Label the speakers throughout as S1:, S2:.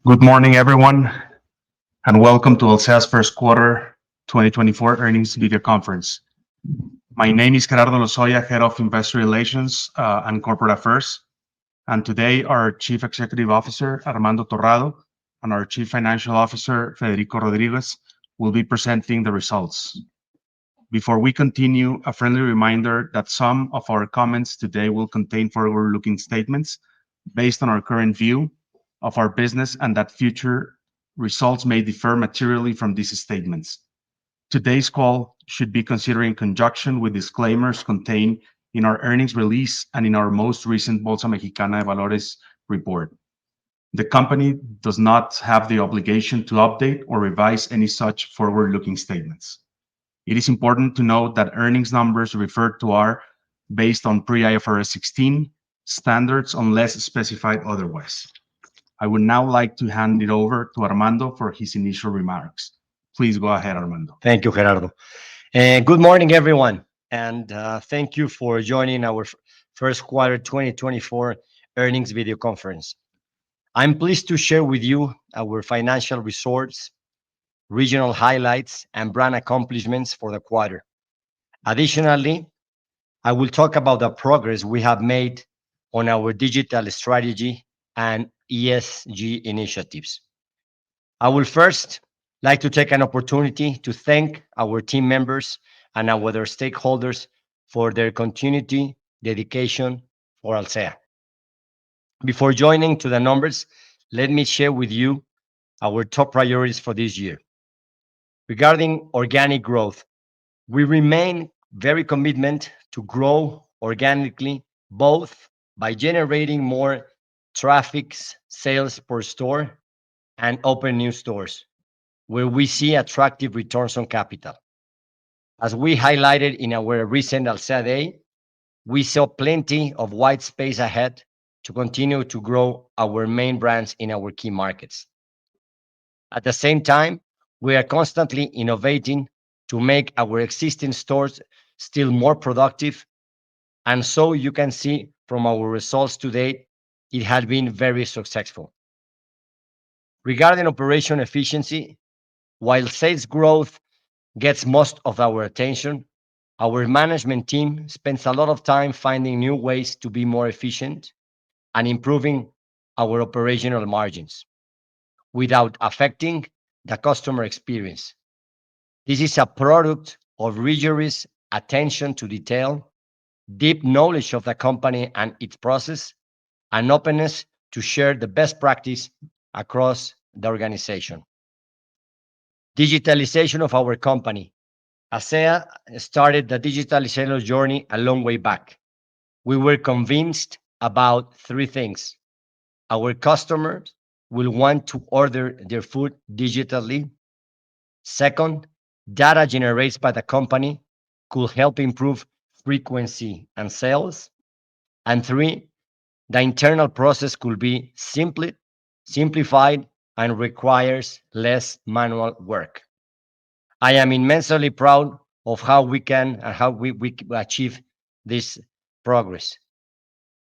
S1: Good morning, everyone, and welcome to Alsea's first quarter 2024 earnings video conference. My name is Gerardo Lozoya, Head of Investor Relations and Corporate Affairs, and today our Chief Executive Officer, Armando Torrado, and our Chief Financial Officer, Federico Rodriguez, will be presenting the results. Before we continue, a friendly reminder that some of our comments today will contain forward-looking statements based on our current view of our business and that future results may differ materially from these statements. Today's call should be considered in conjunction with disclaimers contained in our earnings release and in our most recent Bolsa Mexicana de Valores report. The company does not have the obligation to update or revise any such forward-looking statements. It is important to note that earnings numbers referred to are based on pre-IFRS 16 standards unless specified otherwise. I would now like to hand it over to Armando for his initial remarks. Please go ahead, Armando.
S2: Thank you, Gerardo. Good morning, everyone, and thank you for joining our first quarter 2024 earnings video conference. I'm pleased to share with you our financial results, regional highlights, and brand accomplishments for the quarter. Additionally, I will talk about the progress we have made on our digital strategy and ESG initiatives. I will first like to take an opportunity to thank our team members and our other stakeholders for their continued dedication for Alsea. Before joining to the numbers, let me share with you our top priorities for this year. Regarding organic growth, we remain very committed to grow organically, both by generating more traffic, sales per store, and open new stores, where we see attractive returns on capital. As we highlighted in our recent Alsea Day, we saw plenty of white space ahead to continue to grow our main brands in our key markets. At the same time, we are constantly innovating to make our existing stores still more productive, and so you can see from our results today, it has been very successful. Regarding operation efficiency, while sales growth gets most of our attention, our management team spends a lot of time finding new ways to be more efficient and improving our operational margins without affecting the customer experience. This is a product of rigorous attention to detail, deep knowledge of the company and its process, and openness to share the best practice across the organization. Digitalization of our company. Alsea started the digitalization journey a long way back. We were convinced about three things. Our customers will want to order their food digitally. Second, data generated by the company could help improve frequency and sales. And three, the internal process could be simplified and requires less manual work. I am immensely proud of how we achieve this progress.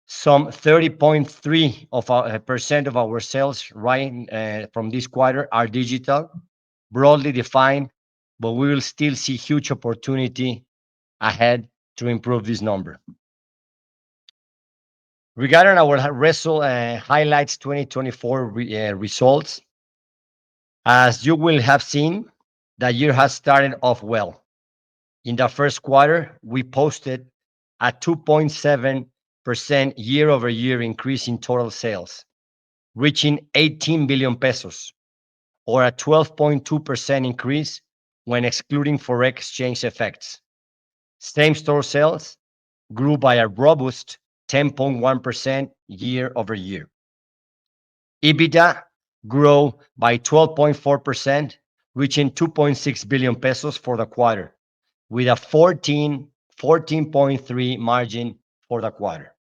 S2: Some 30.3% of our sales from this quarter are digital, broadly defined, but we will still see huge opportunity ahead to improve this number. Regarding our highlights 2024 results, as you will have seen, the year has started off well. In the first quarter, we posted a 2.7% year-over-year increase in total sales, reaching 18 billion pesos, or a 12.2% increase when excluding forex exchange effects. Same-store sales grew by a robust 10.1% year over year. EBITDA grew by 12.4%, reaching 2.6 billion pesos for the quarter, with a 14.3 margin for the quarter.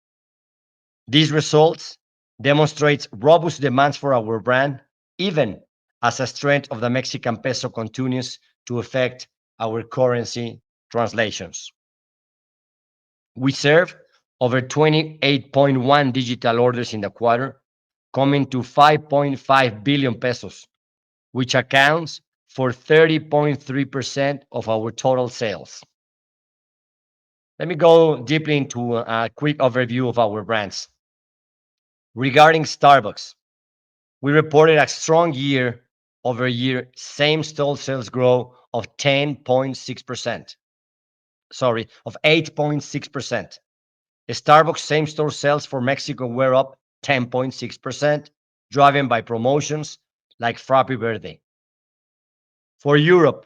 S2: These results demonstrate robust demands for our brand, even as the strength of the Mexican peso continues to affect our currency translations. We serve over 28.1 digital orders in the quarter, coming to 5.5 billion pesos, which accounts for 30.3% of our total sales. Let me go deeply into a quick overview of our brands. Regarding Starbucks, we reported a strong year-over-year same-store sales growth of 10.6%. Sorry, of 8.6%. Starbucks same-store sales for Mexico were up 10.6%, driven by promotions like Frappy Birthday. For Europe,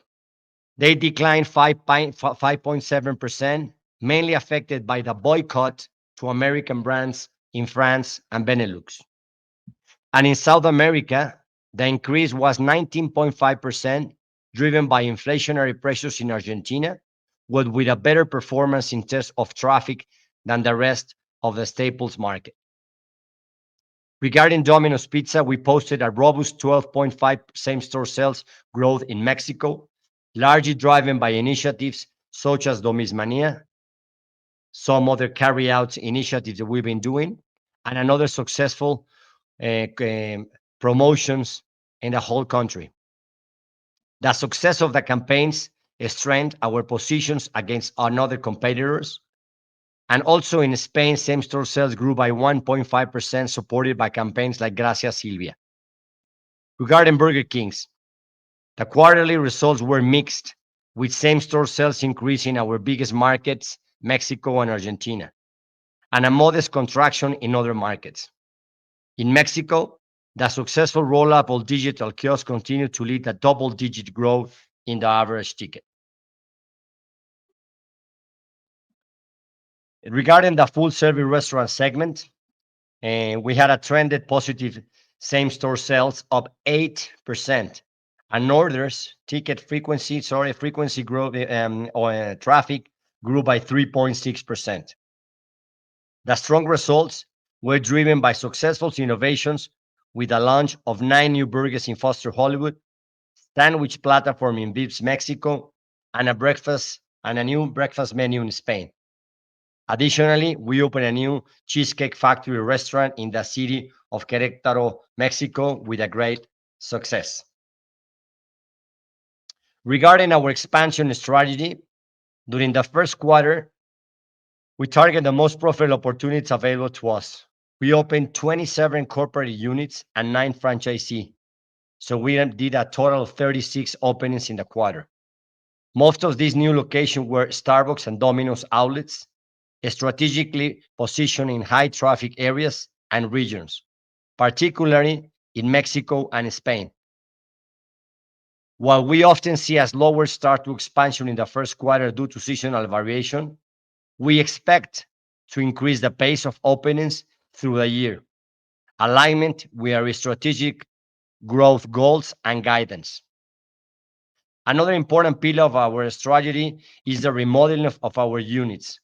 S2: they declined 5.7%, mainly affected by the boycott to American brands in France and Benelux. And in South America, the increase was 19.5%, driven by inflationary pressures in Argentina, with a better performance in terms of traffic than the rest of the staples market. Regarding Domino's Pizza, we posted a robust 12.5% same-store sales growth in Mexico, largely driven by initiatives such as Domismania, some other carry-out initiatives that we've been doing, and another successful promotions in the whole country. The success of the campaigns strengthened our positions against other competitors. And also in Spain, same-store sales grew by 1.5%, supported by campaigns like Gracias Silvia. Regarding Burger King's, the quarterly results were mixed, with same-store sales increasing in our biggest markets, Mexico and Argentina, and a modest contraction in other markets. In Mexico, the successful rollout of digital kiosks continued to lead to double-digit growth in the average ticket. Regarding the full-service restaurant segment, we had a trended positive same-store sales up 8%, and orders, frequency growth, traffic grew by 3.6%. The strong results were driven by successful innovations with the launch of 9 new burgers in Foster Hollywood, sandwich platform in Vips Mexico, and a new breakfast menu in Spain. Additionally, we opened a new Cheesecake Factory restaurant in the city of Querétaro, Mexico, with a great success. Regarding our expansion strategy, during the first quarter, we targeted the most profitable opportunities available to us. We opened 27 corporate units and 9 franchisees. So we did a total of 36 openings in the quarter. Most of these new locations were Starbucks and Domino's outlets, strategically positioned in high traffic areas and regions, particularly in Mexico and Spain. While we often see a slower start to expansion in the first quarter due to seasonal variation, we expect to increase the pace of openings through the year, alignment with our strategic growth goals and guidance. Another important pillar of our strategy is the remodeling of our units.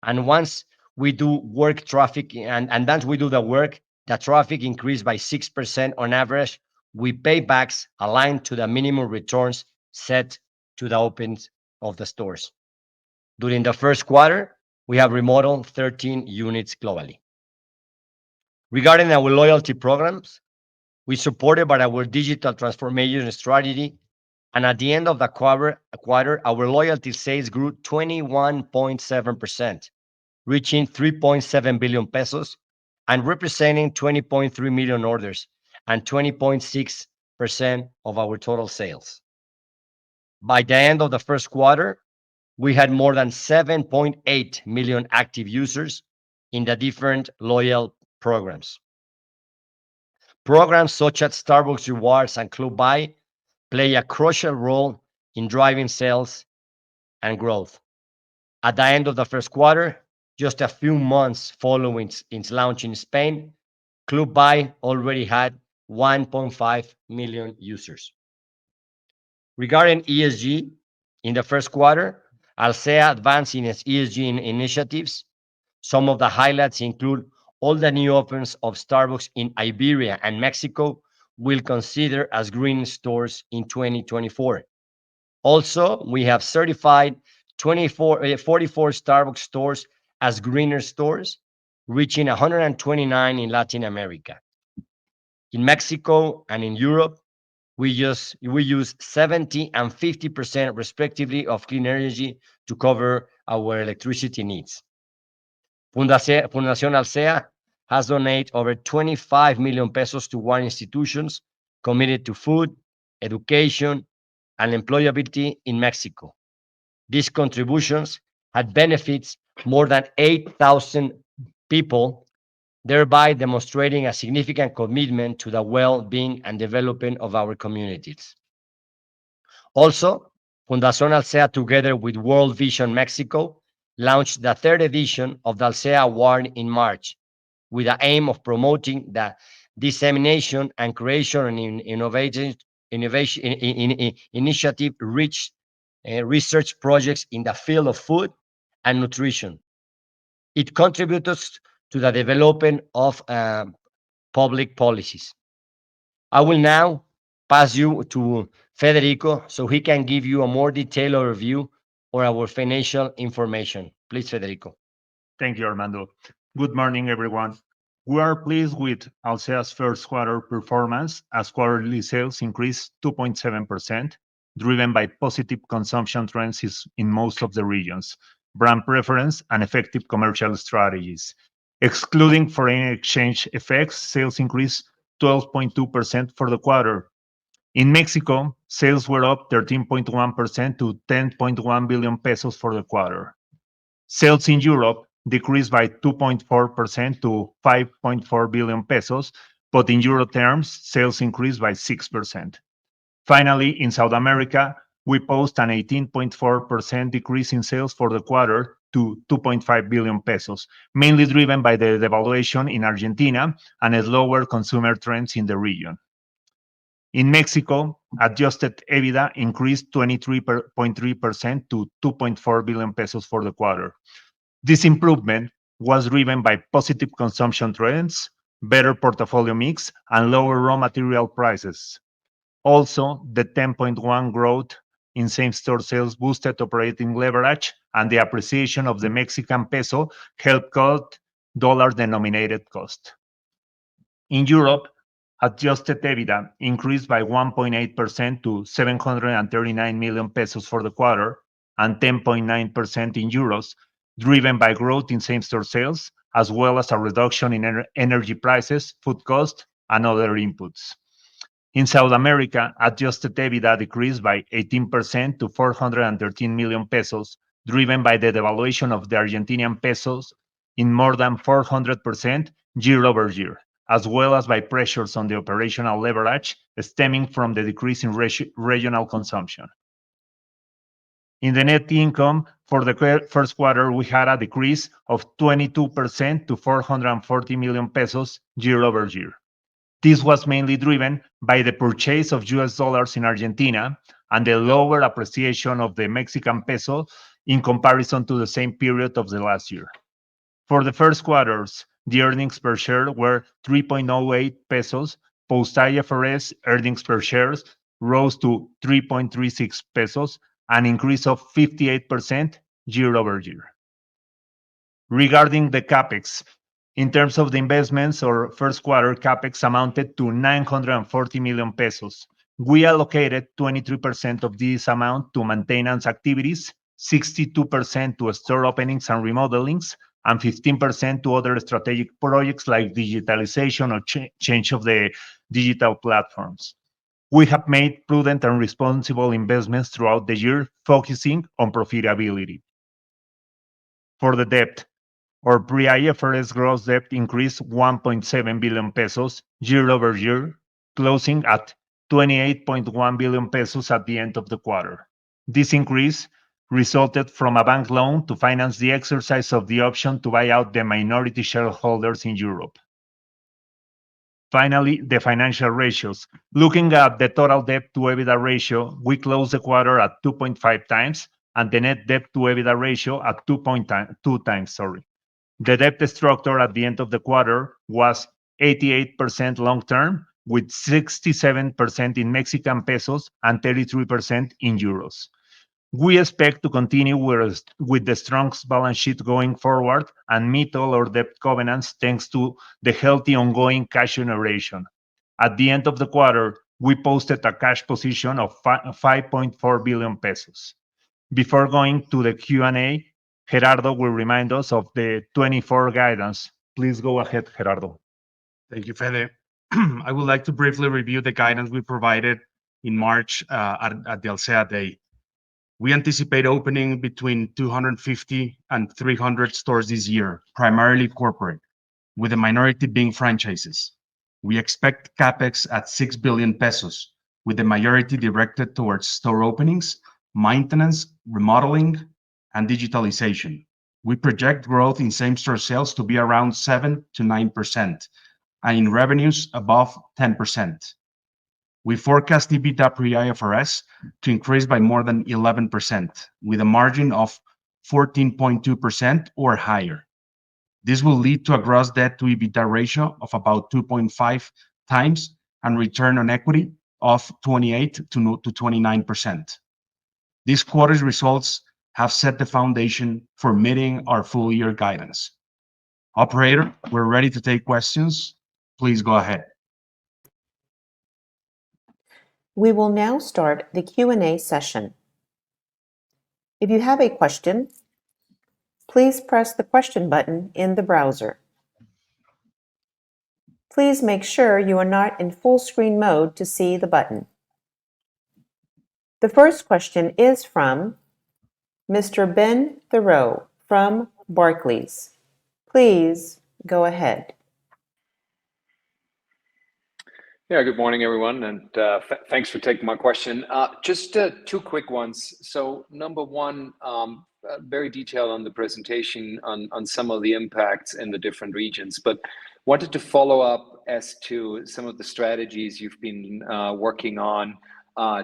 S2: And once we do work traffic, and once we do the work, the traffic increased by 6% on average, with paybacks aligned to the minimum returns set to the openings of the stores. During the first quarter, we have remodeled 13 units globally. Regarding our loyalty programs, we supported by our digital transformation strategy, and at the end of the quarter, our loyalty sales grew 21.7%, reaching 3.7 billion pesos and representing 20.3 million orders and 20.6% of our total sales. By the end of the first quarter, we had more than 7.8 million active users in the different loyal programs. Programs such as Starbucks Rewards and Club Buy play a crucial role in driving sales and growth. At the end of the first quarter, Just a few months following its launch in Spain, Club Buy already had 1.5 million users. Regarding ESG, in the first quarter, Alsea advanced in its ESG initiatives. Some of the highlights include all the new opens of Starbucks in Iberia and Mexico will consider as green stores in 2024. Also, we have certified 44 Starbucks stores as greener stores, reaching 129 in Latin America. In Mexico and in Europe, we use 70 and 50% respectively of clean energy to cover our electricity needs. Fundación Alsea has donated over 25 million pesos to one institutions committed to food, education, and employability in Mexico. These contributions had benefits more than 8,000 people, thereby demonstrating a significant commitment to the well-being and development of our communities. Also, Fundación Alsea, together with World Vision Mexico, launched the third edition of the Alsea Award in March, with the aim of promoting the dissemination and creation and initiative rich research projects in the field of food and nutrition. It contributes to the development of public policies. I will now pass you to Federico so he can give you a more detailed overview of our financial information. Please, Federico.
S3: Thank you, Armando. Good morning, everyone. We are pleased with Alsea's first quarter performance as quarterly sales increased 2.7%, driven by positive consumption trends in most of the regions, brand preference, and effective commercial strategies. Excluding foreign exchange effects, sales increased 12.2% for the quarter. In Mexico, sales were up 13.1% to 10.1 billion pesos for the quarter. Sales in Europe decreased by 2.4% to 5.4 billion pesos, but in euro terms, sales increased by 6%. Finally, in South America, we post an 18.4% decrease in sales for the quarter to 2.5 billion pesos, mainly driven by the devaluation in Argentina and slower consumer trends in the region. In Mexico, adjusted EBITDA increased 23.3% to 2.4 billion pesos for the quarter. This improvement was driven by positive consumption trends, better portfolio mix, and lower raw material prices. Also, the 10.1% growth in same-store sales boosted operating leverage, and the appreciation of the Mexican peso helped cut dollar-denominated cost. In Europe, adjusted EBITDA increased by 1.8% to 739 million pesos for the quarter and 10.9% in euros, driven by growth in same-store sales, as well as a reduction in energy prices, food cost, and other inputs. In South America, adjusted EBITDA decreased by 18% to 413 million pesos, driven by the devaluation of the Argentinian pesos in more than 400% year-over-year, as well as by pressures on the operational leverage stemming from the decrease in regional consumption. In the net income for the first quarter, we had a decrease of 22% to 440 million pesos year-over-year. This was mainly driven by the purchase of US dollars in Argentina and the lower appreciation of the Mexican peso in comparison to the same period of the last year. For the first quarters, the earnings per share were 3.08 pesos. Post-IFRS earnings per share rose to 3.36 pesos, an increase of 58% year-over-year. Regarding the CapEx, in terms of the investments, our first quarter CapEx amounted to 940 million pesos. We allocated 23% of this amount to maintenance activities, 62% to store openings and remodelings, and 15% to other strategic projects like digitalization or change of the digital platforms. We have made prudent and responsible investments throughout the year, focusing on profitability. For the debt, our pre-IFRS gross debt increased 1.7 billion pesos year-over-year, closing at 28.1 billion pesos at the end of the quarter. This increase resulted from a bank loan to finance the exercise of the option to buy out the minority shareholders in Europe. Finally, the financial ratios. Looking at the total debt to EBITDA ratio, we closed the quarter at 2.5 times, and the net debt to EBITDA ratio at 2.2 times. The debt structure at the end of the quarter was 88% long-term, with 67% in Mexican pesos and 33% in euros. We expect to continue with the strong balance sheet going forward and meet all our debt covenants thanks to the healthy ongoing cash generation. At the end of the quarter, we posted a cash position of 5.4 billion pesos. Before going to the Q&A, Gerardo will remind us of the 24 guidance. Please go ahead, Gerardo.
S1: Thank you, Fede. I would like to briefly review the guidance we provided in March at the Alsea Day. We anticipate opening between 250 and 300 stores this year, primarily corporate, with the minority being franchises. We expect CapEx at 6 billion pesos, with the majority directed towards store openings, maintenance, remodeling, and digitalization. We project growth in same-store sales to be around 7 to 9%, and in revenues above 10%. We forecast EBITDA pre-IFRS to increase by more than 11%, with a margin of 14.2% or higher. This will lead to a gross debt to EBITDA ratio of about 2.5 times and return on equity of 28 to 29%. This quarter's results have set the foundation for meeting our full-year guidance. Operator, we're ready to take questions. Please go ahead.
S4: We will now start the Q&A session. If you have a question, please press the question button in the browser. Please make sure you are not in full screen mode to see the button. The first question is from Mr. Ben Thoreau from Barclays. Please go ahead.
S5: Yeah, good morning, everyone, and thanks for taking my question. Just two quick ones. So number one, very detailed on the presentation on some of the impacts in the different regions, but wanted to follow up as to some of the strategies you've been working on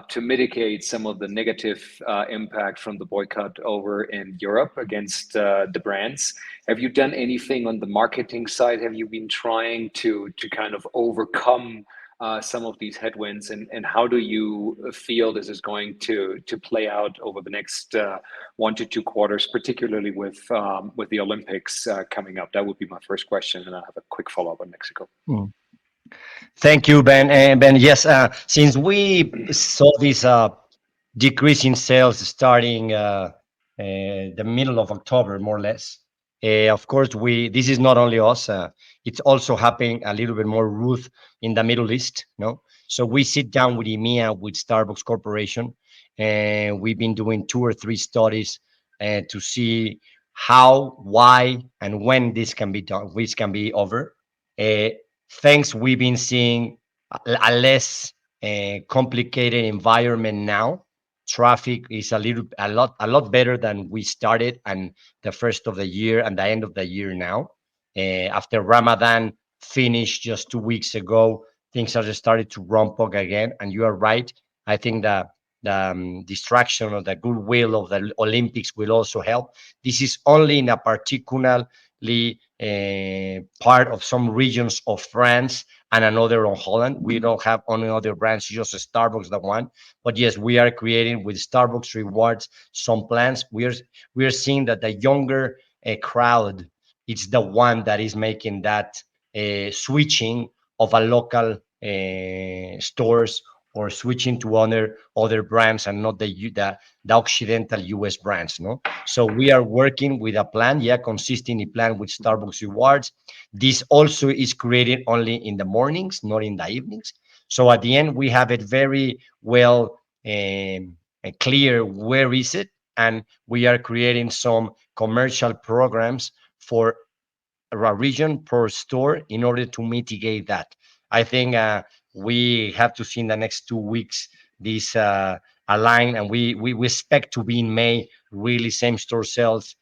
S5: to mitigate some of the negative impact from the boycott over in Europe against the brands. Have you done anything on the marketing side? Have you been trying to kind of overcome some of these headwinds, and how do you feel this is going to play out over the next 1 to 2 quarters, particularly with the Olympics coming up? That would be my first question, and I have a quick follow-up on Mexico.
S2: Thank you, Ben. Ben, yes, since we saw this decrease in sales starting the middle of October, more or less, of course, this is not only us, it's also happening a little bit more rough in the Middle East, no? So we sit down with EMEA, with Starbucks Corporation, and we've been doing 2 or 3 studies to see how, why, and when this can be done, which can be over. Thanks, we've been seeing a less complicated environment now. Traffic is a lot better than we started and the first of the year and the end of the year now. After Ramadan finished just 2 weeks ago, things have just started to ramp up again. And you are right. I think that the distraction or the goodwill of the Olympics will also help. This is only in a particularly part of some regions of France and another on Holland. We don't have only other brands, just Starbucks the one. But yes, we are creating with Starbucks Rewards some plans. We are seeing that the younger crowd, it's the one that is making that switching of a local stores or switching to other brands and not the Occidental US brands, no? So we are working with a plan, consistently plan with Starbucks Rewards. This also is created only in the mornings, not in the evenings. So at the end, we have it very well clear where is it, and we are creating some commercial programs for a region per store in order to mitigate that. I think we have to see in the next 2 weeks this align, and we expect to be in May really same-store sales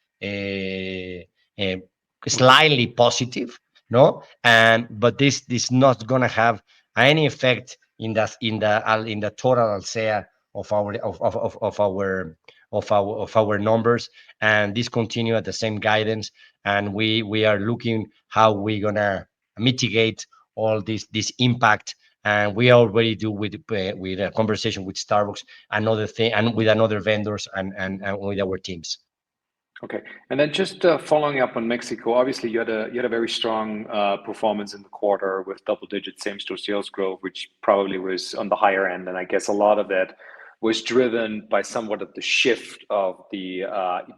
S2: slightly positive, no? But this not gonna have any effect in the total Alsea of our numbers, and this continue at the same guidance, and we are looking how we're gonna mitigate all this impact, and we already do with a conversation with Starbucks, another thing, and with another vendors, and with our teams.
S5: Okay, and then just following up on Mexico, obviously you had a very strong performance in the quarter with double-digit same-store sales growth, which probably was on the higher end, and I guess a lot of that was driven by somewhat of the shift of the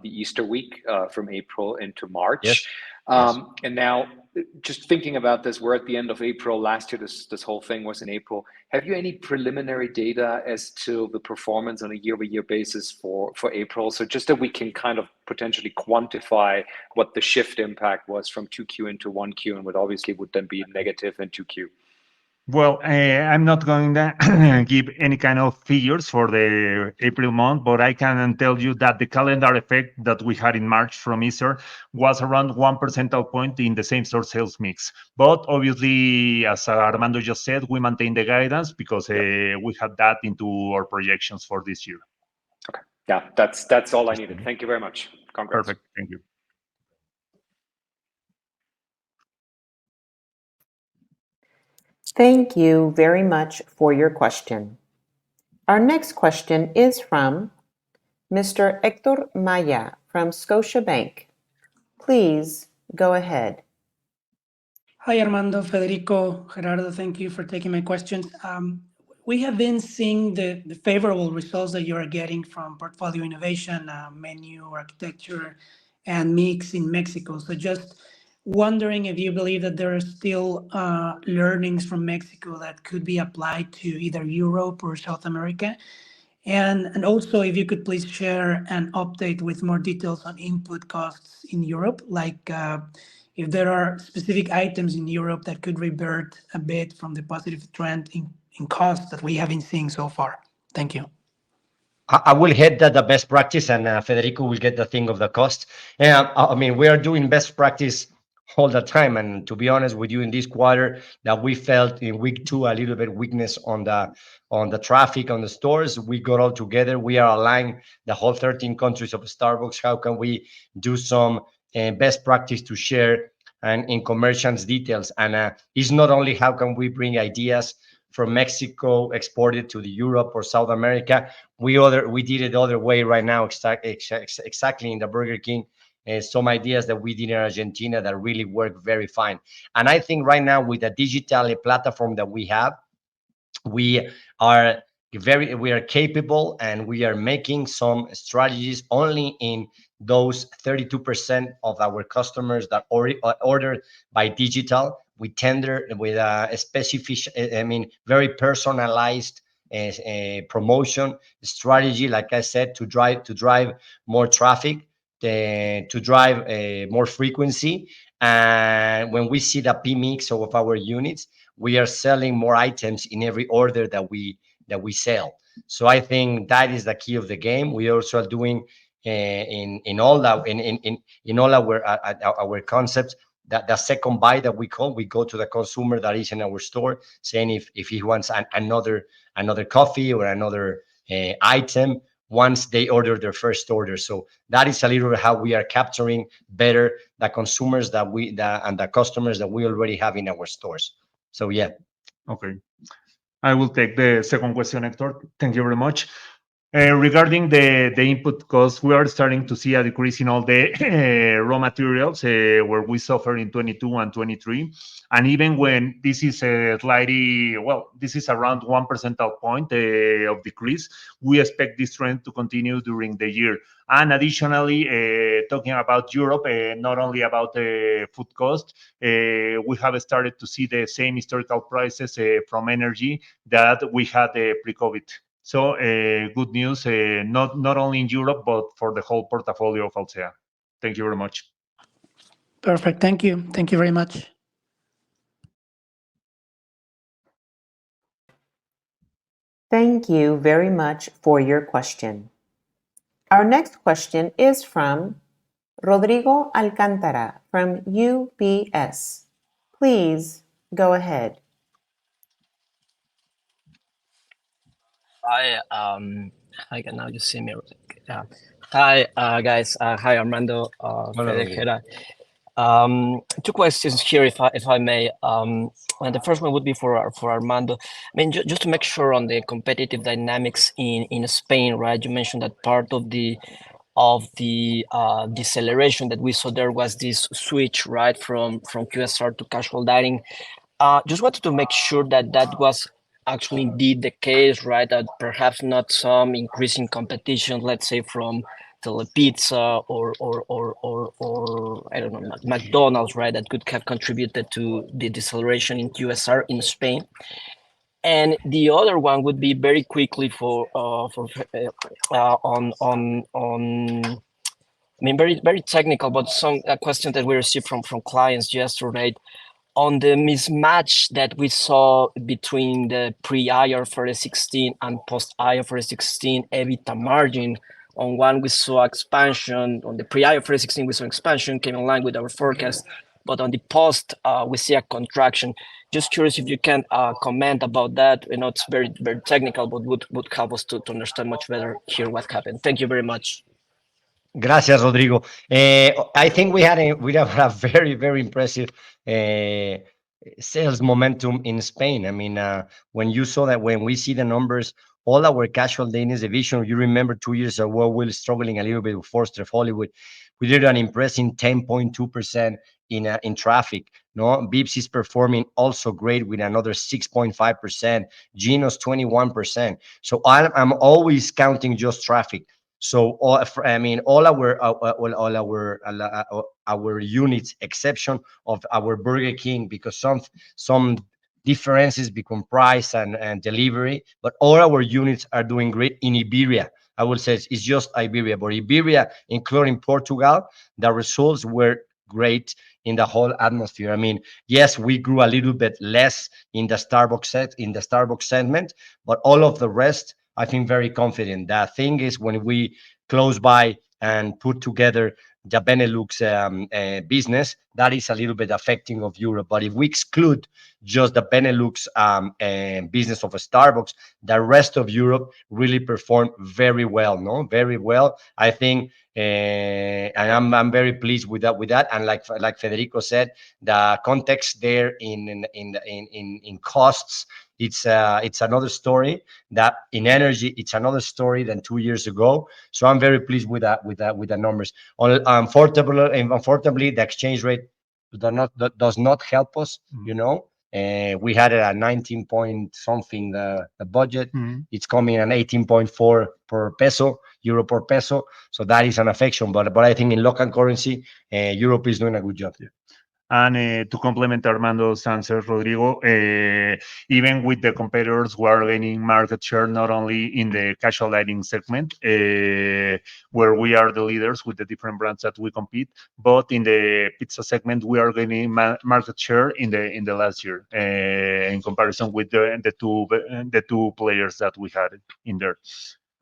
S5: Easter week from April into March.
S2: Yes. Yes.
S5: And now, just thinking about this, we're at the end of April. Last year, this whole thing was in April. Have you any preliminary data as to the performance on a year-over-year basis for April? So just that we can kind of potentially quantify what the shift impact was from 2Q into 1Q, and what obviously would then be negative in 2Q.
S3: Well, I'm not going to give any kind of figures for the April month, but I can tell you that the calendar effect that we had in March from Easter was around 1 percentage point in the same-store sales mix. But obviously, as Armando just said, we maintain the guidance because we had that into our projections for this year.
S5: Okay, yeah, that's all I needed. Thank you very much. Congrats.
S3: Perfect, thank you.
S4: Thank you very much for your question. Our next question is from Mr. Hector Maya from Scotiabank. Please go ahead.
S6: Hi, Armando, Federico, Gerardo. Thank you for taking my questions. We have been seeing the favorable results that you are getting from portfolio innovation, menu architecture, and mix in Mexico. So just wondering if you believe that there are still learnings from Mexico that could be applied to either Europe or South America. And also, if you could please share an update with more details on input costs in Europe, like if there are specific items in Europe that could revert a bit from the positive trend in costs that we have been seeing so far. Thank you.
S2: I will head the best practice, and Federico will get the thing of the cost. I mean, we are doing best practice all the time, and to be honest with you, in this quarter, that we felt in week 2 a little bit weakness on the traffic on the stores. We got all together. We are aligned the whole 13 countries of Starbucks. How can we do some best practice to share and in commercials details? And it's not only how can we bring ideas from Mexico exported to the Europe or South America. We did it the other way right now, exactly in the Burger King. Some ideas that we did in Argentina that really work very fine. And I think right now with the digital platform that we have, we are capable, and we are making some strategies only in those 32% of our customers that order by digital. We tender with a specific, very personalized promotion strategy, like I said, to drive more traffic, to drive more frequency. And when we see the P mix of our units, we are selling more items in every order that we sell. So I think that is the key of the game. We also are doing in all our concepts that the second buy that we go to the consumer that is in our store, saying if he wants another coffee or another item once they order their first order. So that is a little bit how we are capturing better the consumers and the customers that we already have in our stores. So yeah.
S3: Okay, I will take the second question, Hector. Thank you very much. Regarding the input costs, we are starting to see a decrease in all the raw materials where we suffered in 22 and 23. And even when this is this is around 1 percentage point of decrease, we expect this trend to continue during the year. And additionally, talking about Europe, not only about food cost, we have started to see the same historical prices from energy that we had pre-COVID. So good news, not only in Europe, but for the whole portfolio of Alsea. Thank you very much.
S6: Perfect. Thank you. Thank you very much.
S4: Thank you very much for your question. Our next question is from Rodrigo Alcántara from UBS. Please go ahead.
S7: Hi, hi, now you see me. Yeah. Hi, guys. Hi, Armando, Fede, two questions here, if I may. And the first one would be for Armando. I mean, just to make sure on the competitive dynamics in Spain, right? You mentioned that part of the deceleration that we saw there was this switch, right, from QSR to casual dining. Just wanted to make sure that that was actually indeed the case, right? That perhaps not some increasing competition, let's say from Telepizza or I don't know, McDonald's, right? That could have contributed to the deceleration in QSR in Spain. And the other one would be very quickly I mean, very technical, but some question that we received from clients yesterday on the mismatch that we saw between the pre-IFRS 16 and post-IFRS 16 EBITDA margin. On one, we saw expansion. On the pre-IFRS 16, we saw expansion, came in line with our forecast. But on the post, we see a contraction. Just curious if you can comment about that. I know it's very technical, but would help us to understand much better here what happened. Thank you very much.
S2: Gracias, Rodrigo. I think we have a very impressive sales momentum in Spain. I mean, when you saw that, when we see the numbers, all our casual dining division, you remember 2 years ago, we were struggling a little bit with Forster Hollywood. We did an impressive 10.2% in traffic. No, Bips is performing also great with another 6.5%. Geno's 21%. So I'm always counting just traffic. So all our units, exception of our Burger King, because some differences between price and delivery, but all our units are doing great in Iberia. I would say it's just Iberia, but Iberia, including Portugal, the results were great in the whole atmosphere. I mean, yes, we grew a little bit less in the Starbucks segment, but all of the rest, I think, very confident. The thing is, when we close by and put together the Benelux business, that is a little bit affecting of Europe. But if we exclude just the Benelux business of Starbucks, the rest of Europe really performed very well. No, very well. I think, and I'm very pleased with that. And like Federico said, the context there in costs, it's another story. That in energy, it's another story than 2 years ago. So I'm very pleased with the numbers. Unfortunately, the exchange rate does not help us. You know, we had a 19 point something the budget. It's coming at 18.4 per peso, euro per peso. So that is an affection. But I think in local currency, Europe is doing a good job.
S3: And to complement Armando's answer, Rodrigo, even with the competitors, we are gaining market share not only in the casual dining segment, where we are the leaders with the different brands that we compete, but in the pizza segment, we are gaining market share in the last year in comparison with the two players that we had in there.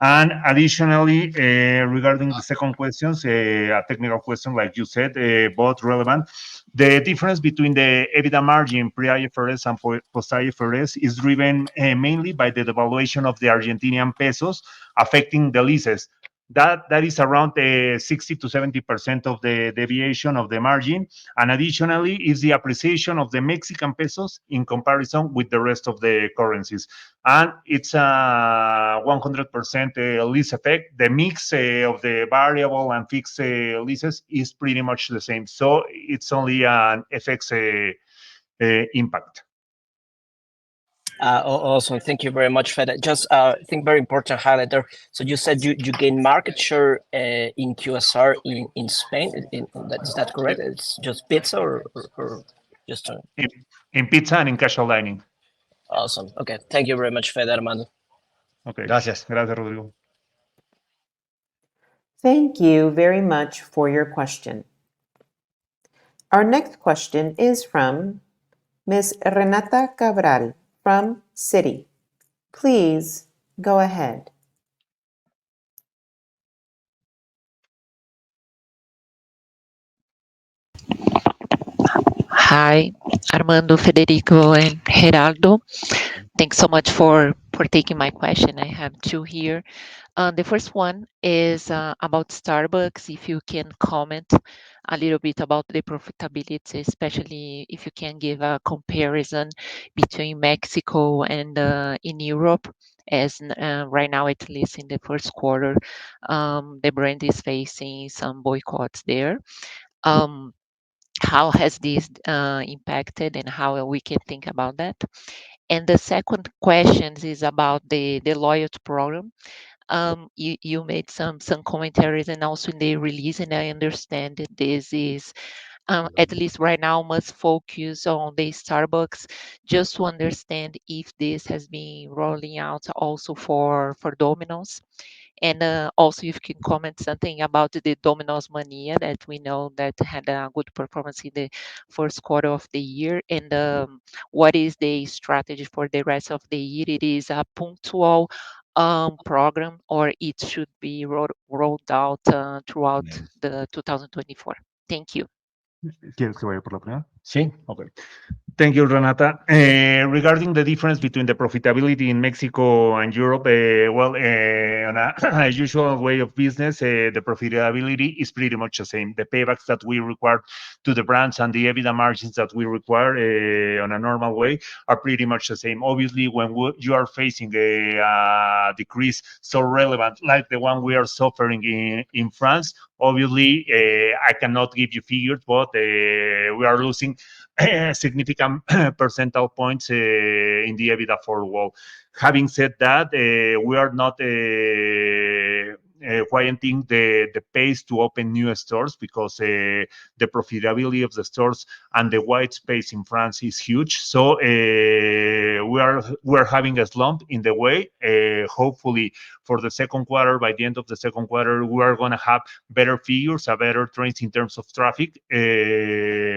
S3: And additionally, regarding the second question, a technical question, like you said, both relevant. The difference between the EBITDA margin pre-IFRS and post-IFRS is driven mainly by the devaluation of the Argentinian pesos affecting the leases. That is around 60 to 70% of the deviation of the margin. And additionally, is the appreciation of the Mexican pesos in comparison with the rest of the currencies. And it's a 100% lease effect. The mix of the variable and fixed leases is pretty much the same. So it's only an FX impact.
S7: Awesome. Thank you very much for that. Just I think very important highlight there. So you said you gain market share in QSR in Spain. Is that correct? It's just pizza or just
S3: in pizza and in casual dining.
S7: Awesome. Okay. Thank you very much for that, Armando.
S3: Okay.
S2: Gracias,
S3: Rodrigo.
S4: Thank you very much for your question. Our next question is from Ms. Renata Cabral from Citi. Please go ahead.
S8: Hi, Armando, Federico, and Geraldo. Thanks so much for taking my question. I have two here. The first one is about Starbucks. If you can comment a little bit about the profitability, especially if you can give a comparison between Mexico and in Europe, as right now, at least in the first quarter, the brand is facing some boycotts there. Um, how has this impacted and how we can think about that? And the second question is about the loyalty program. You made some commentaries and also in the release, and I understand that this is at least right now must focus on the Starbucks, just to understand if this has been rolling out also for Domino's. And also, if you can comment something about the Domino's Mania that we know that had a good performance in the first quarter of the year, and what is the strategy for the rest of the year? It is a punctual program, or it should be rolled out throughout the 2024. Thank you.
S3: ¿Quieres que vaya por la primera?
S2: Sí.
S3: Okay. Thank you, Renata. Regarding the difference between the profitability in Mexico and Europe, on a, a usual way of business, the profitability is pretty much the same. The paybacks that we require to the brands and the EBITDA margins that we require on a normal way are pretty much the same. Obviously, when you are facing a decrease so relevant like the one we are suffering in France, obviously, I cannot give you figures, but we are losing significant percentile points in the EBITDA for wall. Having said that, we are not quieting the pace to open new stores because the profitability of the stores and the white space in France is huge. So we are having a slump in the way. Hopefully, for the second quarter, by the end of the second quarter, we are going to have better figures, a better trends in terms of traffic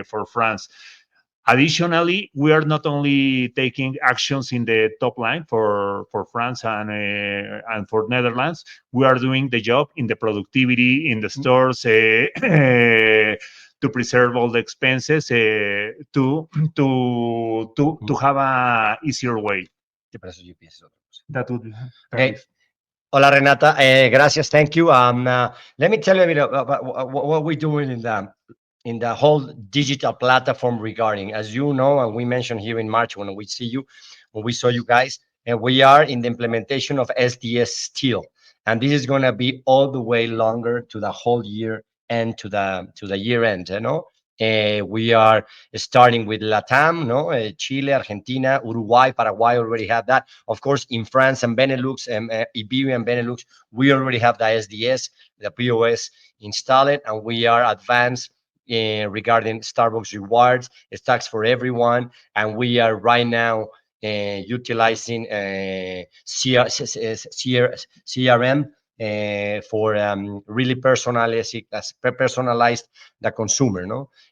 S3: for France. Additionally, we are not only taking actions in the top line for France and for Netherlands, we are doing the job in the productivity in the stores to preserve all the expenses to have a easier way. That would be
S2: Okay. Hola, Renata. Gracias. Thank you. Let me tell you a bit about what we're doing in the whole digital platform regarding, as you know, and we mentioned here in March when we saw you guys, and we are in the implementation of SDS still, and this is going to be all the way longer to the whole year and to the year end. We are starting with Latam, Chile, Argentina, Uruguay, Paraguay already have that. Of course, in France and Benelux, Iberia and Benelux, we already have the SDS, the POS installed, and we are advanced regarding Starbucks rewards, stocks for everyone, and we are right now utilizing CRM for really personalized the consumer.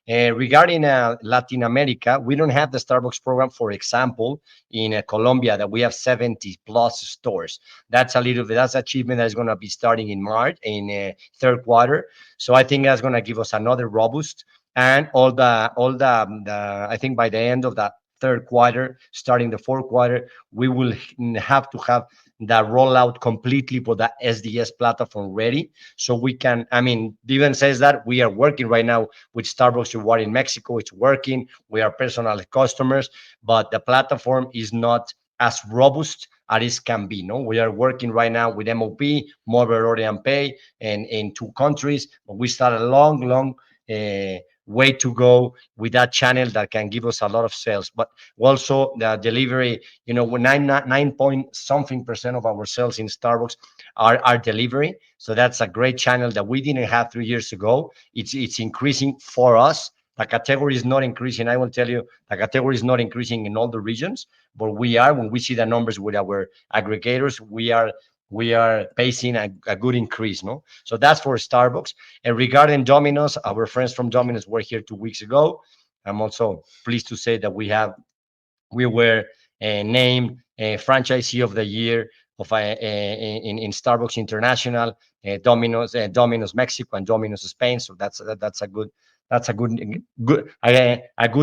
S2: Regarding Latin America, we don't have the Starbucks program, for example, in Colombia, that we have 70 plus stores. That's achievement that's going to be starting in March, in third quarter. So I think that's going to give us another robust, and I think by the end of that third quarter, starting the fourth quarter, we will have to have the rollout completely for the SDS platform ready. So we can, Steven says that we are working right now with Starbucks Reward in Mexico. It's working. We are personal customers, but the platform is not as robust as it can be. We are working right now with MOP, Mobile Order and Pay, and in 2 countries, but we start a long way to go with that channel that can give us a lot of sales. But also the delivery, 9 point something percent of our sales in Starbucks are delivery. So that's a great channel that we didn't have 3 years ago. It's increasing for us. The category is not increasing. I will tell you, the category is not increasing in all the regions, but when we see the numbers with our aggregators, we are facing a good increase. So that's for Starbucks. And regarding Domino's, our friends from Domino's were here 2 weeks ago. I'm also pleased to say that we were named franchisee of the year in Starbucks International, Domino's Mexico, and Domino's Spain. So that's a That's a good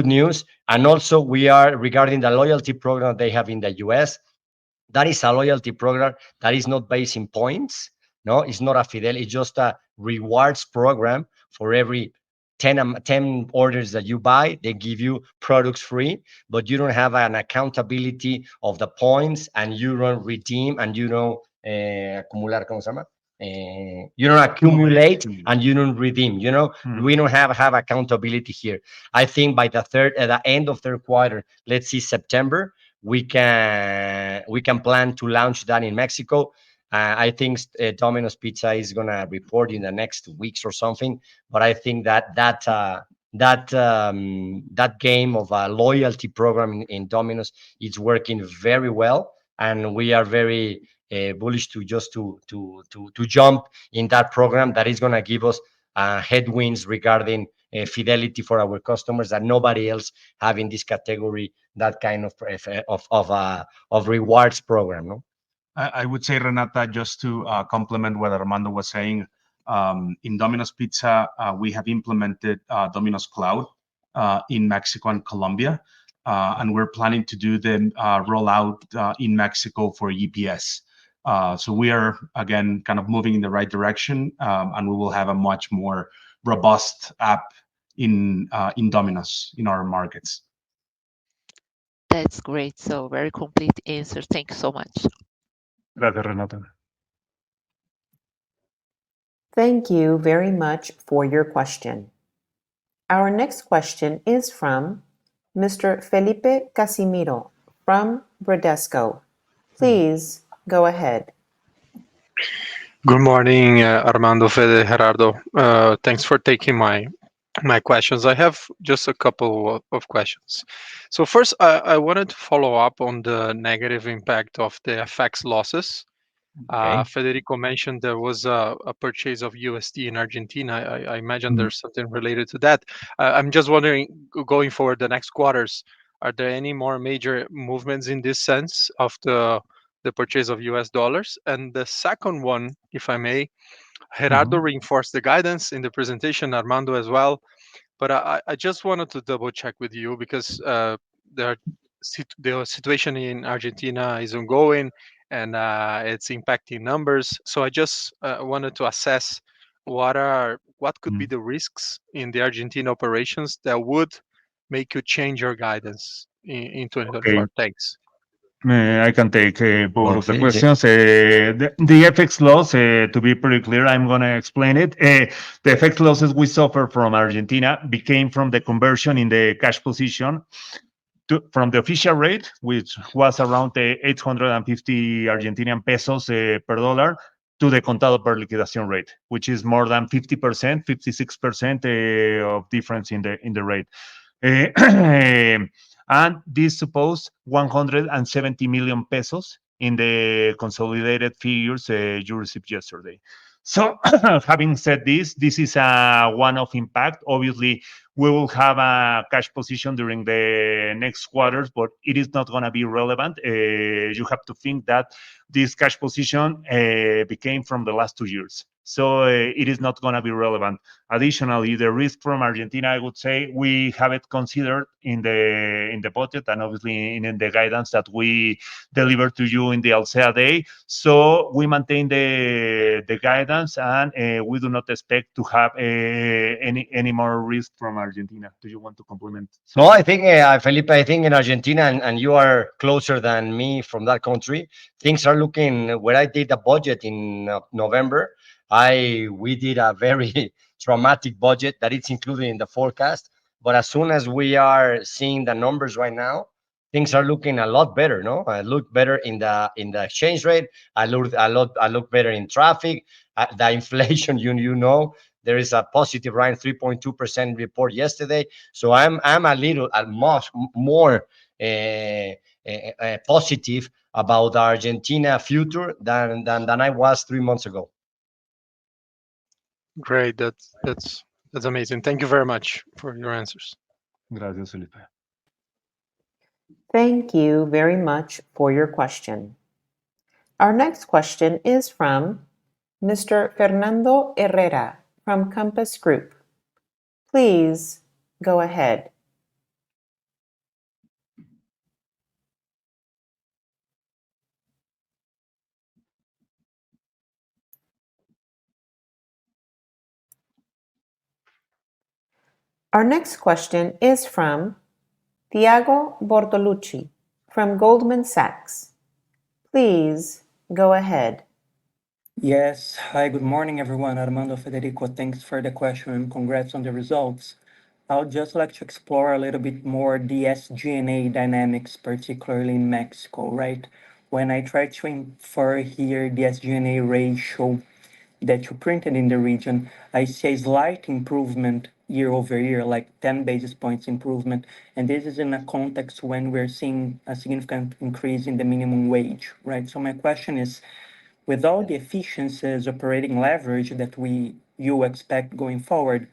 S2: news. And also, we are regarding the loyalty program they have in the US. That is a loyalty program that is not based in points. No, it's not a Fidel. It's just a rewards program. For every 10 orders that you buy, they give you products free, but you don't have an accountability of the points, and you don't redeem, and you don't acumular, ¿cómo se llama? You don't accumulate and you don't redeem. We don't have accountability here. I think by the end of third quarter, let's see September, we can plan to launch that in Mexico. I think Domino's Pizza is gonna report in the next weeks or something. But I think that game of a loyalty program in Domino's is working very well, and we are very bullish to jump in that program that is gonna give us headwinds regarding fidelity for our customers, that nobody else have in this category, that kind of rewards program. No.
S1: I would say, Renata, just to complement what Armando was saying, in Domino's Pizza, we have implemented Domino's Cloud in Mexico and Colombia, and we're planning to do the rollout in Mexico for EPS. So we are, again, kind of moving in the right direction, and we will have a much more robust app in Domino's in our markets.
S8: That's great. So very complete answer. Thank you so much.
S3: Gracias, Renata.
S4: Thank you very much for your question. Our next question is from Mr. Felipe Casimiro from Bradesco. Please go ahead.
S9: Good morning, Armando, Fede, Gerardo. Thanks for taking my questions. I have just a couple of questions. So first, I wanted to follow up on the negative impact of the FX losses.
S2: Okay.
S9: Federico mentioned there was a purchase of USD in Argentina. I imagine there's something related to that. I'm just wondering, going forward the next quarters, are there any more major movements in this sense of the purchase of US dollars? And the second one, if I may, Gerardo reinforced the guidance in the presentation, Armando as well. But I just wanted to double check with you because the situation in Argentina is ongoing, and it's impacting numbers. So I just wanted to assess what could be the risks in the Argentina operations that would make you change your guidance in 2024. Thanks.
S3: I can take both of the
S2: Okay.
S3: questions. The FX loss, to be pretty clear, I'm going to explain it. The FX losses we suffer from Argentina became from the conversion in the cash position from the official rate, which was around 850 Argentinian pesos per dollar, to the contado per liquidación rate, which is more than 50%, 56% of difference in the rate. And this supposed 170 million pesos in the consolidated figures you received yesterday. So having said this is a one-off impact. Obviously, we will have a cash position during the next quarters, but it is not going to be relevant. You have to think that this cash position became from the last 2 years. So it is not going to be relevant. Additionally, the risk from Argentina, I would say, we have it considered in the budget and obviously in the guidance that we delivered to you in the Alsea Day. So we maintain the guidance, and we do not expect to have any more risk from Argentina. Do you want to complement?
S2: No, I think, Felipe, I think in Argentina, and you are closer than me from that country, things are looking, when I did the budget in November, we did a very dramatic budget that it's included in the forecast. But as soon as we are seeing the numbers right now, things are looking a lot better. No, I look better in the exchange rate. I look better in traffic. The inflation, you know, there is a positive around 3.2% report yesterday. So I'm a much more positive about the Argentina future than I was 3 months ago.
S9: Great. That's amazing. Thank you very much for your answers.
S3: Gracias, Felipe.
S4: Thank you very much for your question. Our next question is from Mr. Fernando Herrera from Compass Group. Please go ahead. Our next question is from Tiago Bortolucci from Goldman Sachs. Please go ahead.
S10: Yes. Hi, good morning, everyone. Armando, Federico, thanks for the question and congrats on the results. I would just like to explore a little bit more the SG&A dynamics, particularly in Mexico, right? When I try to infer here the SG&A ratio that you printed in the region, I see a slight improvement year over year, like 10 basis points improvement. And this is in a context when we're seeing a significant increase in the minimum wage, right? So my question is, with all the efficiencies, operating leverage that you expect going forward,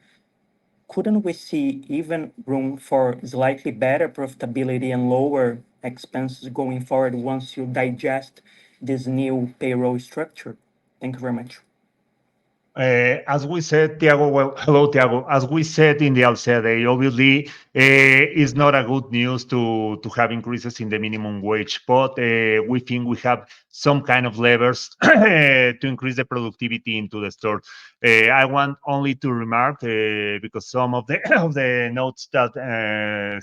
S10: couldn't we see even room for slightly better profitability and lower expenses going forward once you digest this new payroll structure? Thank you very much.
S3: As we said, Tiago, well, hello, Tiago. As we said in the Alsea Day, obviously, it's not a good news to have increases in the minimum wage, but we think we have some kind of levers to increase the productivity into the store. I want only to remark, because some of the of the notes that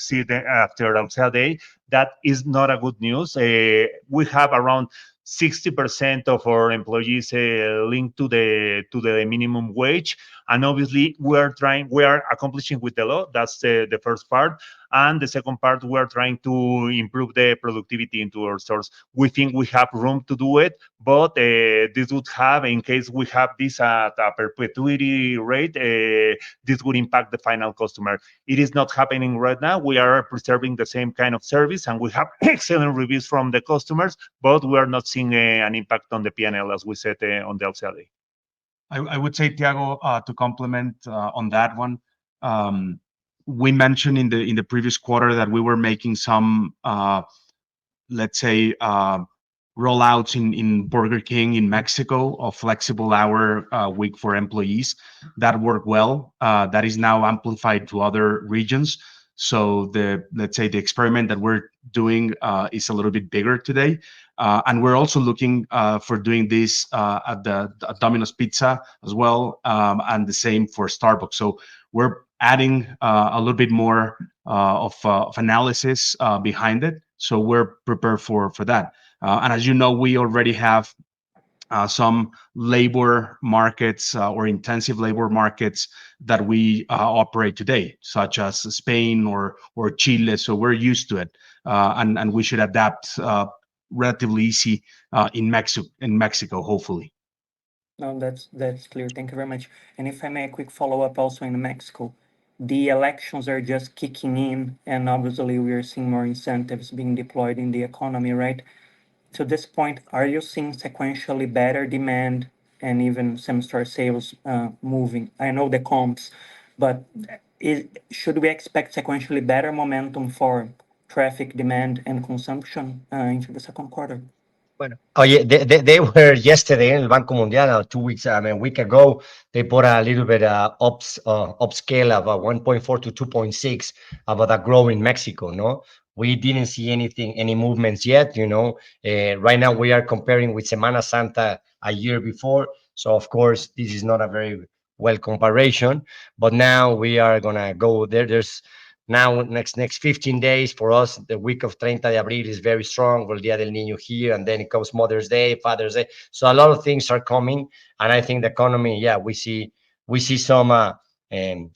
S3: see after Alsea Day, that is not a good news. We have around 60% of our employees linked to the minimum wage, and obviously we are accomplishing with the law. That's the first part, and the second part, we are trying to improve the productivity into our stores. We think we have room to do it, but this would have, in case we have this at a perpetuity rate, this would impact the final customer. It is not happening right now. We are preserving the same kind of service, and we have excellent reviews from the customers, but we are not seeing an impact on the P&L, as we said on the Alsea Day.
S1: I would say, Tiago, to complement on that one, we mentioned in the previous quarter that we were making some, let's say, rollouts in Burger King in Mexico of flexible hour week for employees. That worked well. That is now amplified to other regions. So let's say the experiment that we're doing is a little bit bigger today. And we're also looking for doing this at Domino's Pizza as well, and the same for Starbucks. So we're adding a little bit more of analysis behind it. So we're prepared for that. And as you know, we already have some labor markets or intensive labor markets that we operate today, such as Spain or Chile. So we're used to it, and we should adapt relatively easy in Mexico, hopefully.
S10: No, that's clear. Thank you very much. And if I may, a quick follow-up also in Mexico. The elections are just kicking in, and obviously we are seeing more incentives being deployed in the economy, right? To this point, are you seeing sequentially better demand and even same-store sales moving? I know the comps, but should we expect sequentially better momentum for traffic, demand, and consumption into the second quarter?
S2: Bueno, oye, they were yesterday in el Banco Mundial, 2 weeks, a week ago, they put a little bit upscale of 1.4 to 2.6 about a growth in Mexico, no? We didn't see any movements yet, you know. Right now we are comparing with Semana Santa a year before. So of course, this is not a very well comparison, but now we are gonna go there. There's now next 15 days for us, the week of 30 de Abril is very strong. Well, Dia del Niño here, and then it comes Mother's Day, Father's Day. So a lot of things are coming, and I think the economy, yeah, we see some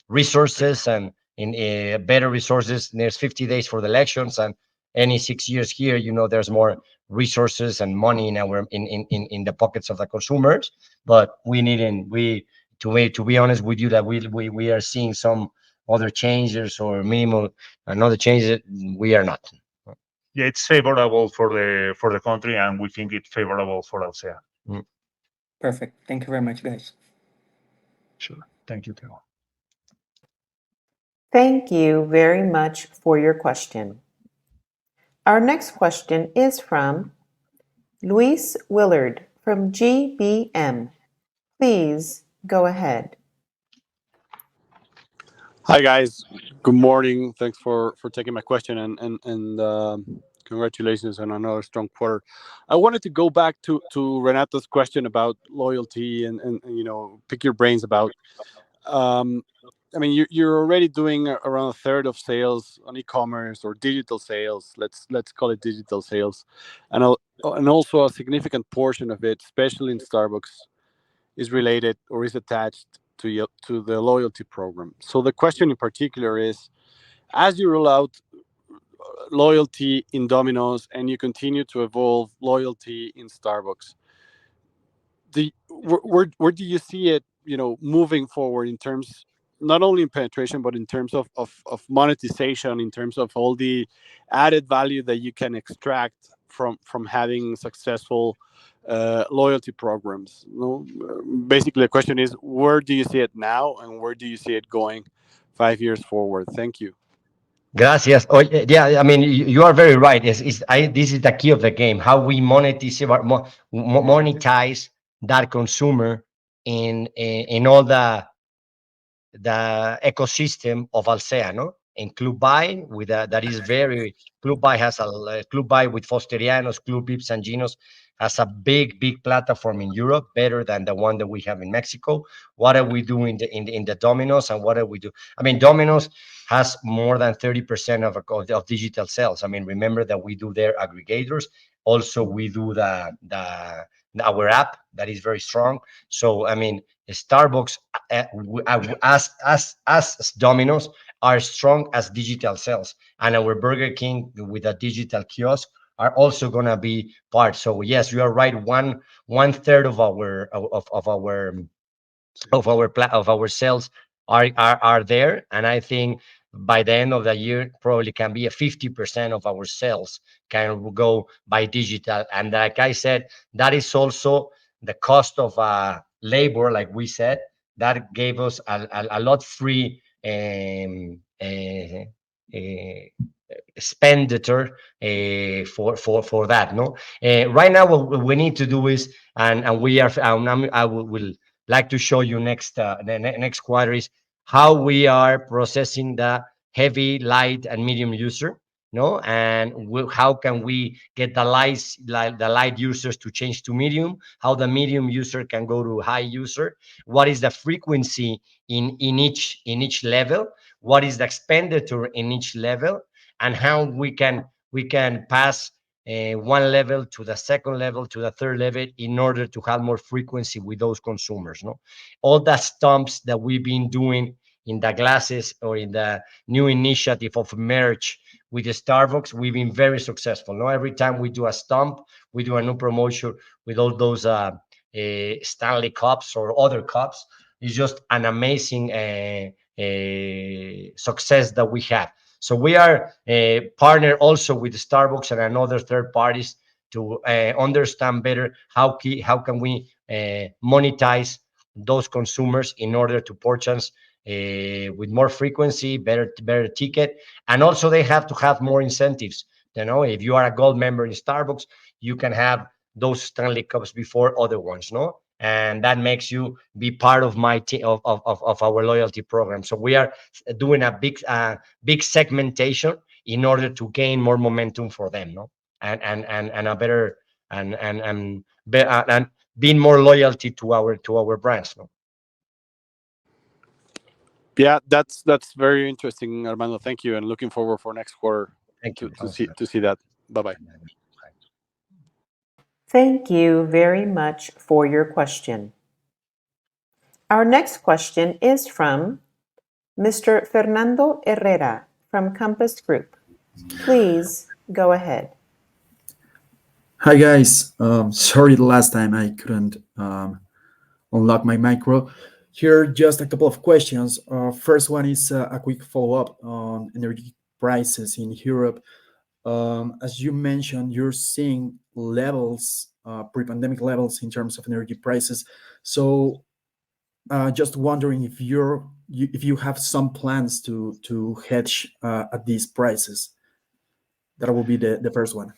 S2: resources and in better resources. There's 50 days for the elections, and any 6 years here, you know, there's more resources and money in the pockets of the consumers. But to be honest with you, that we are seeing some other changes or minimal another changes. We are not.
S3: Yeah, it's favorable for the country, and we think it's favorable for Alsea.
S10: Perfect. Thank you very much, guys.
S3: Sure. Thank you, Theo.
S4: Thank you very much for your question. Our next question is from Luis Willard from GBM. Please go ahead.
S11: Hi guys, good morning. Thanks for taking my question and congratulations on another strong quarter. I wanted to go back to Renata's question about loyalty and pick your brains about. Um, I mean, you're already doing around a third of sales on e-commerce or digital sales. Let's call it digital sales, and also a significant portion of it, especially in Starbucks, is related or is attached to the loyalty program. So the question in particular is, as you roll out loyalty in Domino's and you continue to evolve loyalty in Starbucks, where do you see it, moving forward in terms not only in penetration but in terms of monetization, in terms of all the added value that you can extract from having successful loyalty programs? Basically the question is, where do you see it now and where do you see it going 5 years forward? Thank you.
S2: Gracias. Oh, yeah, I mean, you are very right. This is the key of the game, how we monetize that consumer in all the ecosystem of Alsea, no? And Club Buy that is very Club Buy has Club Buy with Fosterianos, Club Vips and Ginos has a big platform in Europe, better than the one that we have in Mexico. What are we doing in the Domino's, and what are we do? I mean, Domino's has more than 30% of digital sales. I mean, remember that we do their aggregators. Also, we do our app that is very strong. So, I mean, Starbucks as Domino's are strong as digital sales, and our Burger King with a digital kiosk are also gonna be part. So yes, you are right. One third of our sales are there, and I think by the end of the year probably can be a 50% of our sales can go by digital. And like I said, that is also the cost of labor, like we said, that gave us a lot free expenditure for that. No, right now what we need to do is, and we are, I will like to show you next next quarter is how we are processing the heavy, light, and medium user. No, and how can we get the light users to change to medium? How the medium user can go to high user? What is the frequency in each level? What is the expenditure in each level? And how we can pass one level to the second level to the third level in order to have more frequency with those consumers. No, all the stumps that we've been doing in the glasses or in the new initiative of merch with the Starbucks, we've been very successful. No, every time we do a stump, we do a new promotion with all those Stanley cups or other cups. It's just an amazing success that we have. So we are partner also with Starbucks and another third parties to understand better how can we monetize those consumers in order to purchase with more frequency, better ticket, and also they have to have more incentives. You know, if you are a gold member in Starbucks, you can have those Stanley Cups before other ones, no? And that makes you be part of my of our loyalty program. So we are doing a big segmentation in order to gain more momentum for them, no? And a better and being more loyalty to our brands, no?
S11: Yeah, that's very interesting, Armando. Thank you, and looking forward for next quarter
S2: Thank you.
S11: to see that. Bye bye.
S4: Thank you very much for your question. Our next question is from Mr. Fernando Herrera from Compass Group. Please go ahead.
S12: Hi guys, sorry the last time I couldn't unlock my micro. Here, just a couple of questions. First one is a quick follow-up on energy prices in Europe. As you mentioned, you're seeing levels, pre-pandemic levels in terms of energy prices. So, just wondering if you have some plans to hedge at these prices. That will be the first one.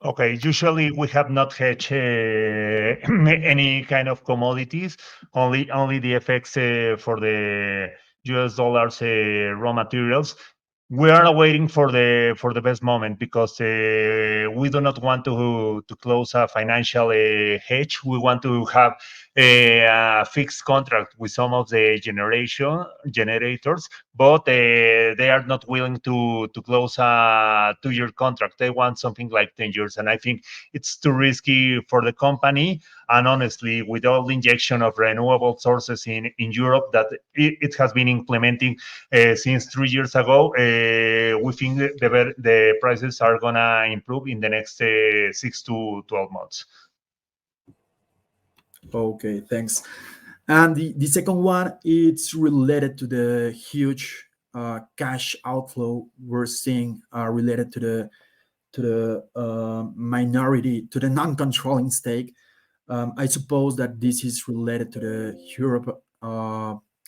S3: Okay, usually we have not hedged any kind of commodities, only the effects for the US dollars raw materials. We are waiting for the best moment because we do not want to close a financial hedge. We want to have a fixed contract with some of the generators, but they are not willing to close a 2-year contract. They want something like 10 years, and I think it's too risky for the company. And honestly, with all the injection of renewable sources in Europe that it has been implementing since 3 years ago, we think the prices are gonna improve in the next 6 to 12 months.
S12: Okay, thanks. And the second one, it's related to the huge cash outflow we're seeing related to the minority, to the non-controlling stake. I suppose that this is related to the Europe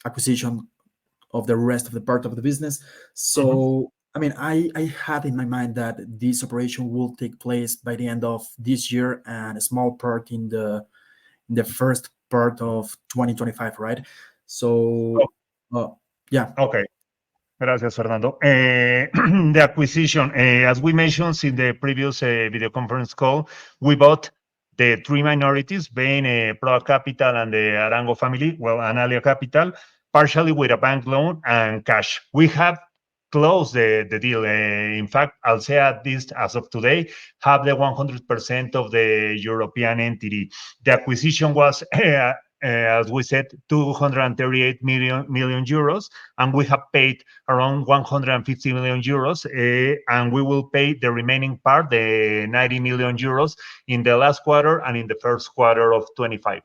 S12: acquisition of the rest of the part of the business. So, I mean, I had in my mind that this operation will take place by the end of this year and a small part in the first part of 2025, right? So, yeah.
S3: Okay. Gracias, Fernando. The acquisition, as we mentioned in the previous video conference call, we bought the three minorities, being Proa Capital and the Arango family, well, Analia Capital, partially with a bank loan and cash. We have closed the deal. In fact, Alsea, this as of today, have the 100% of the European entity. The acquisition was, as we said, 238 million euros, and we have paid around 150 million euros, and we will pay the remaining part, the 90 million euros, in the last quarter and in the first quarter of 25.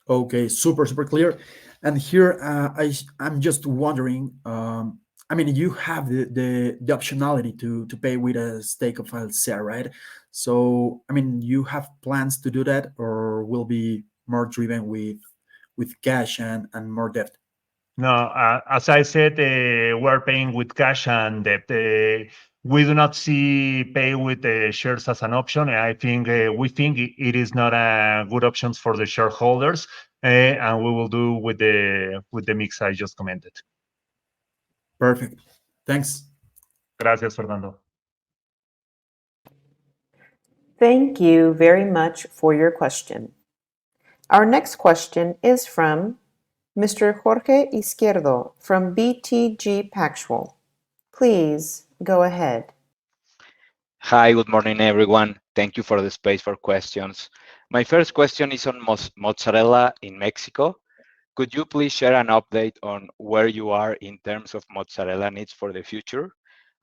S12: Okay, super clear. And here, I'm just wondering. I mean, you have the optionality to pay with a stake of Alsea, right? So, I mean, you have plans to do that, or will be more driven with cash and more debt?
S3: No, as I said, we're paying with cash and debt. We do not see pay with shares as an option. I think we think it is not a good option for the shareholders, and we will do with the mix I just commented.
S12: Perfect. Thanks.
S3: Gracias, Fernando.
S4: Thank you very much for your question. Our next question is from Mr. Jorge Izquierdo from BTG Pactual. Please go ahead.
S13: Hi, good morning, everyone. Thank you for the space for questions. My first question is on mozzarella in Mexico. Could you please share an update on where you are in terms of mozzarella needs for the future?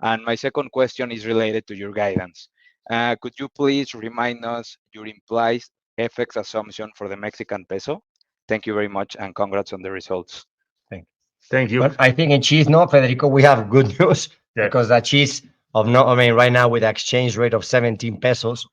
S13: And my second question is related to your guidance. Could you please remind us your implied FX assumption for the Mexican peso? Thank you very much, and congrats on the results.
S3: Thank you.
S2: But I think in cheese, no, Federico, we have good news because the cheese right now with the exchange rate of 17 pesos,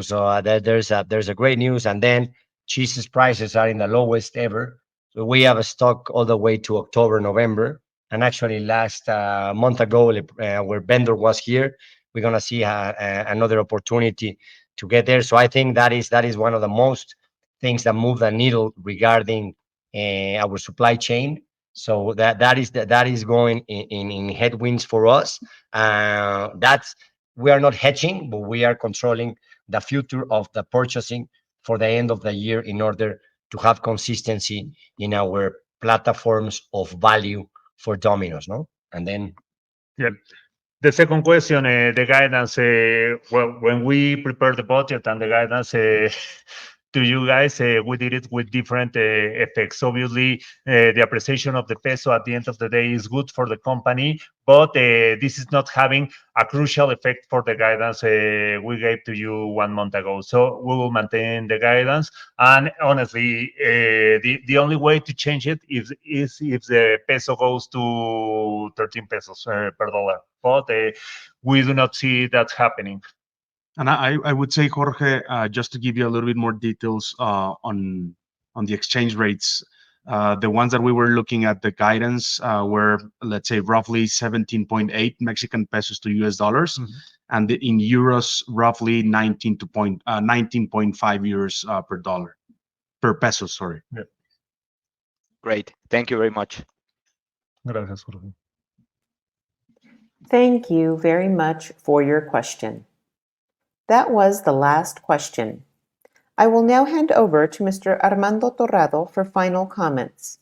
S2: so there's a great news. And then cheese's prices are in the lowest ever. So we have a stock all the way to October, November. And actually last month ago, where vendor was here, we're going to see another opportunity to get there. So I think that is one of the most things that move the needle regarding our supply chain. So that is going in headwinds for us. We are not hedging, but we are controlling the future of the purchasing for the end of the year in order to have consistency in our platforms of value for Domino's, no? And then
S3: the second question, the guidance. Well, when we prepare the budget and the guidance to you guys, we did it with different effects. Obviously, the appreciation of the peso at the end of the day is good for the company, but this is not having a crucial effect for the guidance we gave to you 1 month ago. So we will maintain the guidance. And honestly, the only way to change it is if the peso goes to 13 pesos per dollar. But we do not see that happening.
S1: And I would say, Jorge, just to give you a little bit more details on the exchange rates, the ones that we were looking at, the guidance were, let's say, roughly 17.8 Mexican pesos to US dollars, and in euros, roughly 19.5 euros per dollar, per peso, sorry.
S13: Great. Thank you very much.
S3: Gracias, Jorge.
S4: Thank you very much for your question. That was the last question. I will now hand over to Mr. Armando Torrado for final comments.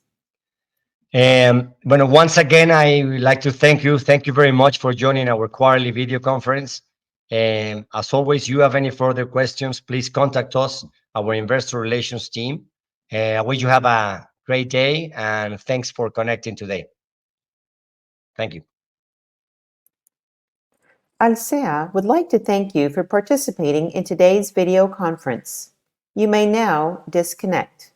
S2: Bueno, once again, I would like to thank you. Thank you very much for joining our quarterly video conference. As always, you have any further questions, please contact us, our investor relations team. I wish you have a great day and thanks for connecting today. Thank you.
S4: Alsea would like to thank you for participating in today's video conference. You may now disconnect.